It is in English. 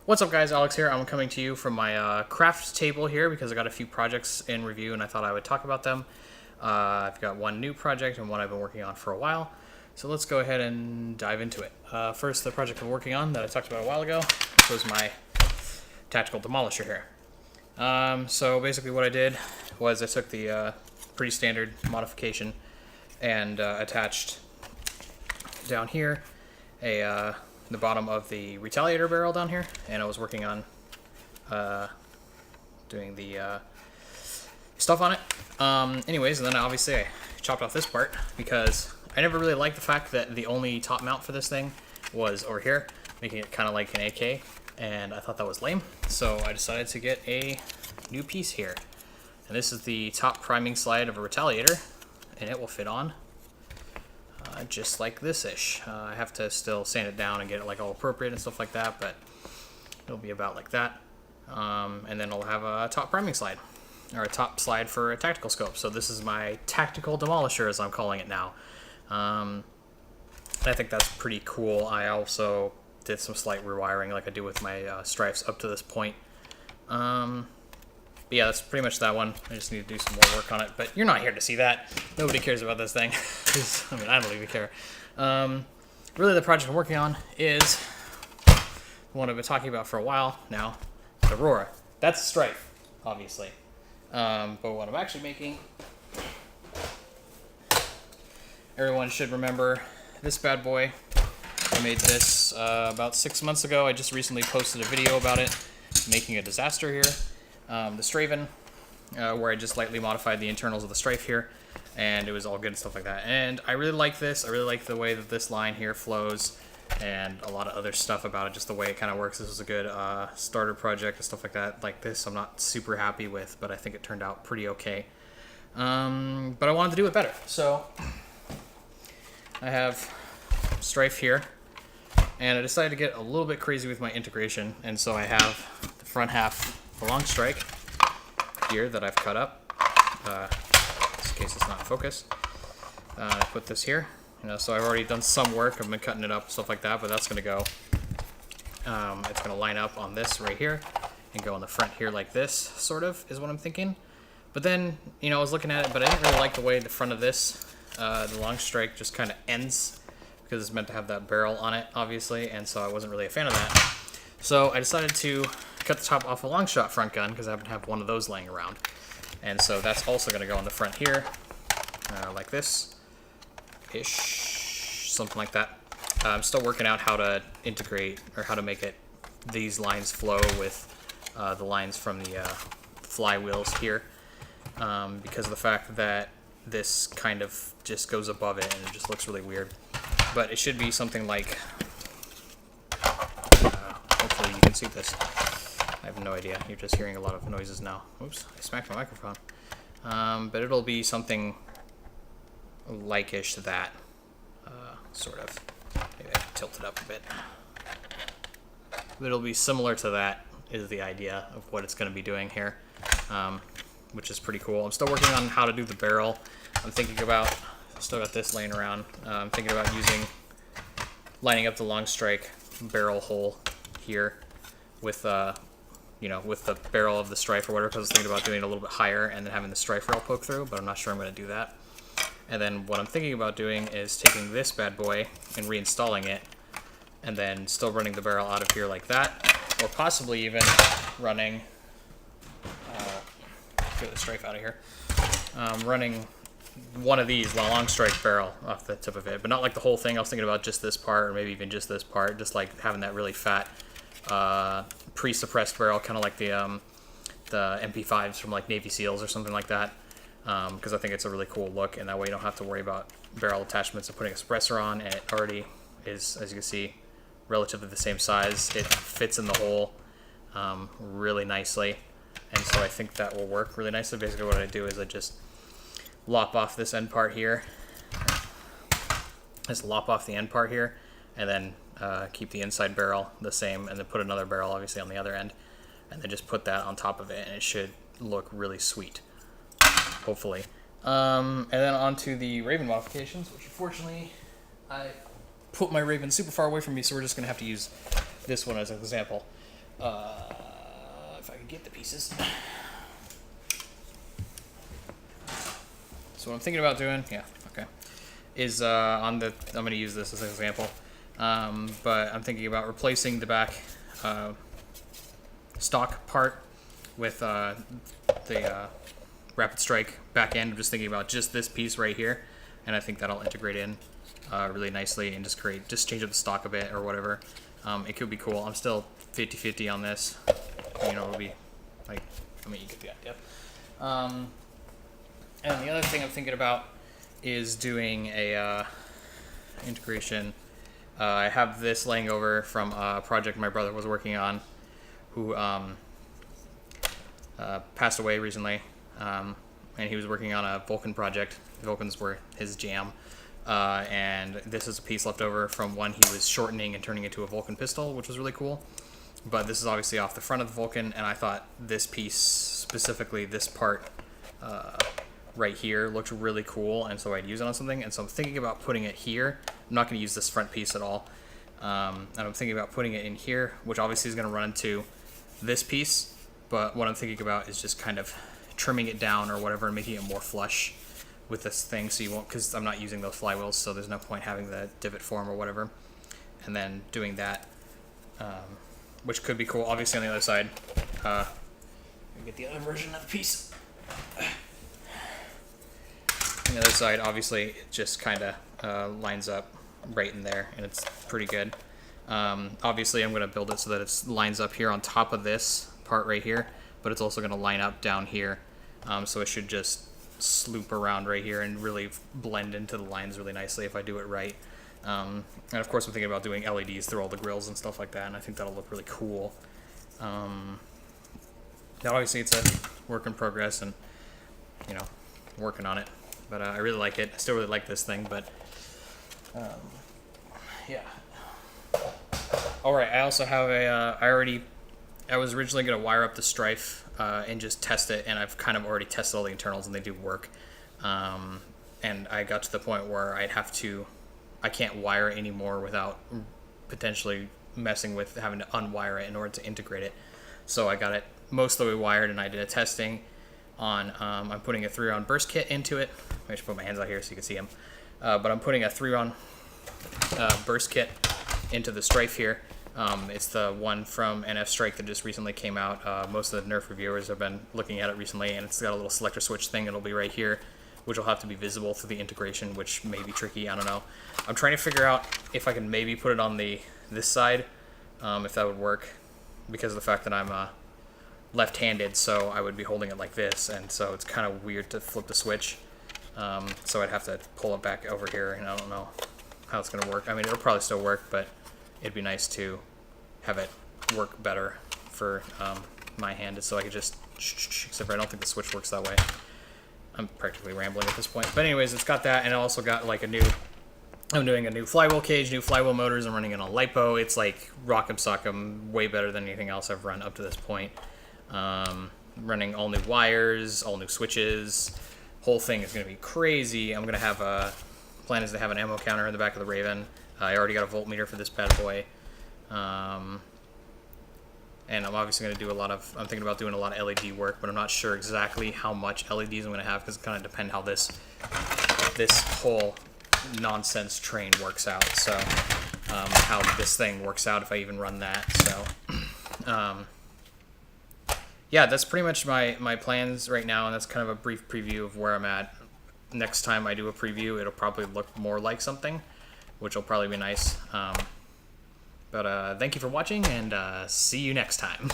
What's up, guys? Alex here. I'm coming to you from my craft table here because I got a few projects in review and I thought I would talk about them. I've got one new project and one I've been working on for a while. So let's go ahead and dive into it. First, the project I'm working on that I talked about a while ago was my Tactical Demolisher here. So basically what I did was I took the pretty standard modification and attached down here the bottom of the Retaliator barrel down here, and I was working on doing the stuff on it. Anyways, and then obviously I chopped off this part because I never really liked the fact that the only top mount for this thing was over here, making it kind of like an AK, and I thought that was lame, so I decided to get a new piece here. And this is the top priming slide of a Retaliator, and it will fit on just like this-ish. I have to still sand it down and get it like all appropriate and stuff like that, but it'll be about like that. And then it'll have a top priming slide, or a top slide for a tactical scope. So this is my Tactical Demolisher, as I'm calling it now. I think that's pretty cool. I also did some slight rewiring like I do with my stripes up to this point. But yeah, that's pretty much that one. I just need to do some more work on it, but you're not here to see that. Nobody cares about this thing. I mean, I don't even care. Really, the project I'm working on is the one I've been talking about for a while now, the Aurora. That's a strife, obviously. But what I'm actually making, everyone should remember this bad boy. I made this about 6 months ago. I just recently posted a video about it, making a disaster here. The Straven, where I just lightly modified the internals of the strife here, and it was all good and stuff like that. And I really like this. I really like the way that this line here flows, and a lot of other stuff about it, just the way it kind of works. This was a good starter project and stuff like that. Like this, I'm not super happy with, but I think it turned out pretty okay. But I wanted to do it better, so I have strife here, and I decided to get a little bit crazy with my integration, and so I have the front half a long strike here that I've cut up. In this case, it's not in focus. I put this here, so I've already done some work. I've been cutting it up, stuff like that, but that's going to go. It's going to line up on this right here and go on the front here like this, sort of, is what I'm thinking. But then, I was looking at it, but I didn't really like the way the front of this, the long strike, just kind of ends, because it's meant to have that barrel on it, obviously, and so I wasn't really a fan of that. So I decided to cut the top off a long shot front gun because I happen to have one of those laying around, and so that's also going to go on the front here, like this ish, something like that. I'm still working out how to integrate, or how to make these lines flow with the lines from the flywheels here, because of the fact that this kind of just goes above it and it just looks really weird. But it should be something like, hopefully you can see this. I have no idea. You're just hearing a lot of noises now. Oops, I smacked my microphone. But it'll be something like-ish to that, sort of. Maybe I can tilt it up a bit. But it'll be similar to that, is the idea of what it's going to be doing here, which is pretty cool. I'm still working on how to do the barrel. I'm thinking about, still got this laying around. I'm thinking about lining up the long strike barrel hole here with with the barrel of the strife or whatever, because I was thinking about doing it a little bit higher and then having the strife rail poke through, but I'm not sure I'm going to do that. And then what I'm thinking about doing is taking this bad boy and reinstalling it, and then still running the barrel out of here like that, or possibly even running, get the strife out of here, running one of these, the long strike barrel off the tip of it, but not like the whole thing. I was thinking about just this part, or maybe even just this part, just like having that really fat pre-suppressed barrel, kind of like the MP5s from like Navy SEALs or something like that, because I think it's a really cool look, and that way you don't have to worry about barrel attachments and putting a suppressor on, and it already is, as you can see, relatively the same size. It fits in the hole really nicely, and so I think that will work really nicely. Basically what I do is I just lop off this end part here, just lop off the end part here, and then keep the inside barrel the same, and then put another barrel obviously on the other end, and then just put that on top of it, and it should look really sweet, hopefully. And then onto the Raven modifications, which unfortunately I put my Raven super far away from me, so we're just going to have to use this one as an example. If I can get the pieces. So what I'm thinking about doing, yeah, okay, is I'm going to use this as an example, but I'm thinking about replacing the back stock part with the Rapid Strike back end. I'm just thinking about just this piece right here, and I think that'll integrate in really nicely and just change up the stock a bit or whatever. It could be cool. I'm still 50-50 on this. You know, it'll be like, I mean, you get the idea. And the other thing I'm thinking about is doing a integration. I have this laying over from a project my brother was working on, who passed away recently, and he was working on a Vulcan project. Vulcans were his jam, and this is a piece left over from one he was shortening and turning into a Vulcan pistol, which was really cool. But this is obviously off the front of the Vulcan, and I thought this piece, specifically this part right here, looked really cool, and so I'd use it on something. And so I'm thinking about putting it here. I'm not going to use this front piece at all, and I'm thinking about putting it in here, which obviously is going to run into this piece. But what I'm thinking about is just kind of trimming it down or whatever and making it more flush with this thing, so you won't, because I'm not using those flywheels, so there's no point having the divot form or whatever. And then doing that, which could be cool. Obviously on the other side, get the other version of the piece. On the other side, obviously, it just kind of lines up right in there, and it's pretty good. Obviously, I'm going to build it so that it lines up here on top of this part right here, but it's also going to line up down here, so it should just sloop around right here and really blend into the lines really nicely if I do it right. And of course, I'm thinking about doing LEDs through all the grills and stuff like that, and I think that'll look really cool. Now, obviously, it's a work in progress, and you know, working on it. But I really like it. I still really like this thing, but yeah. All right, I also have a. I was originally going to wire up the Strife and just test it, and I've kind of already tested all the internals, and they do work. And I got to the point where I can't wire it anymore without potentially messing with having to unwire it in order to integrate it. So I got it most of the way wired, and I did a testing on, I'm putting a 3-round burst kit into it. I should put my hands out here so you can see them. But I'm putting a 3-round burst kit into the Strife here. It's the one from NF Strike that just recently came out. Most of the Nerf reviewers have been looking at it recently, and it's got a little selector switch thing. It'll be right here, which will have to be visible through the integration, which may be tricky. I don't know. I'm trying to figure out if I can maybe put it on this side, if that would work, because of the fact that I'm left-handed, so I would be holding it like this, and so it's kind of weird to flip the switch. So I'd have to pull it back over here, and I don't know how it's going to work. I mean, it'll probably still work, but it'd be nice to have it work better for my hand, so I could just, except for I don't think the switch works that way. I'm practically rambling at this point. But anyways, it's got that, and I also got like I'm doing a new flywheel cage, new flywheel motors. I'm running it on LiPo. It's like rock'em sock'em, way better than anything else I've run up to this point. Running all new wires, all new switches. Whole thing is going to be crazy. I'm going to have plan is to have an ammo counter in the back of the Raven. I already got a voltmeter for this bad boy. And I'm obviously going to do I'm thinking about doing a lot of LED work, but I'm not sure exactly how much LEDs I'm going to have, because it kind of depends how this whole nonsense train works out. So how this thing works out if I even run that. So yeah, that's pretty much my plans right now, and that's kind of a brief preview of where I'm at. Next time I do a preview, it'll probably look more like something, which will probably be nice. But thank you for watching, and see you next time.